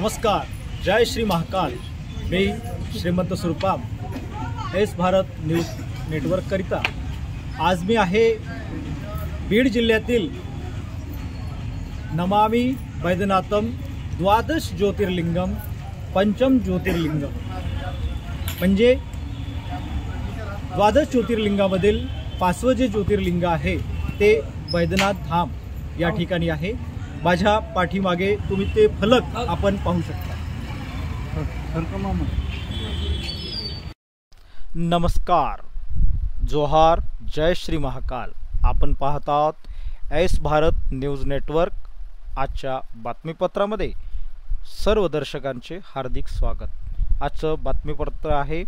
नमस्कार, जय श्री महाकाल। मी श्रीमंत सुरपाम S Bharat news network करिता आज मी आहे बीड जिल्ह्यातील नमामि वैद्यनाथम द्वादश ज्योतिर्लिंगम पंचम ज्योतिर्लिंगम म्हणजे द्वादश ज्योतिर्लिंगामधील 5वं जे ज्योतिर्लिंग आहे ते वैद्यनाथ धाम या ठिकाणी आहे। माझ्या पाठीमागे तुम्ही ते फलक आपण पाहू शकता। नमस्कार, जोहार, जय श्री महाकाल। आपण पाहत आहात एस भारत न्यूज नेटवर्क। आजच्या बातमीपत्रामध्ये सर्व दर्शकांचे हार्दिक स्वागत। आजचं बातमीपत्र आहे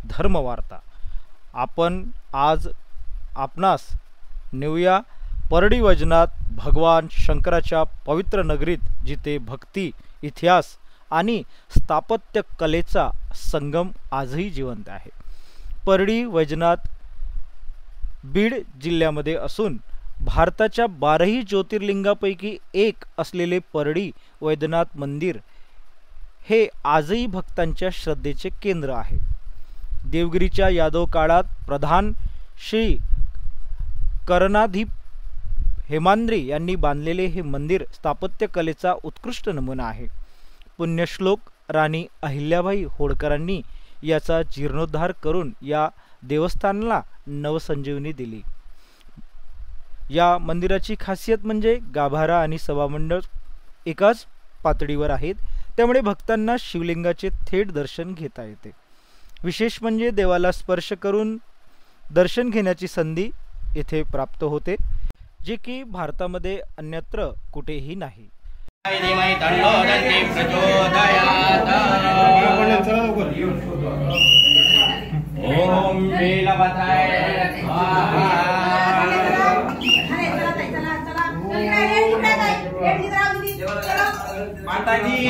धर्मवार्ता। आपण आज आपणास नेऊया परडी वैजनाथ भगवान शंकराच्या पवित्र नगरीत, जिथे भक्ती, इतिहास आणि स्थापत्य कलेचा संगम आजही जिवंत आहे। परडी वैजनाथ बीड जिल्ह्यामध्ये असून भारताच्या 12 ज्योतिर्लिंगापैकी एक असलेले परडी वैद्यनाथ मंदिर हे आजही भक्तांच्या श्रद्धेचे केंद्र आहे। देवगिरीच्या यादव काळात प्रधान श्री करणाधीप हेमाद्री यांनी बांधलेले हे मंदिर स्थापत्य कलेचा उत्कृष्ट नमुना आहे। पुण्यश्लोक राणी अहिल्याबाई होळकरांनी याचा जीर्णोद्धार करून या देवस्थानाला नवसंजीवनी दिली। या मंदिराची खासियत म्हणजे गाभारा आणि सभामंडप एकाच पातळीवर आहेत, त्यामुळे भक्तांना शिवलिंगाचे थेट दर्शन घेता येते। विशेष म्हणजे देवाला स्पर्श करून दर्शन घेण्याची संधी येथे प्राप्त होते, जे की भारतामध्ये अन्यत्र कुठेही नाही। ओम माताजी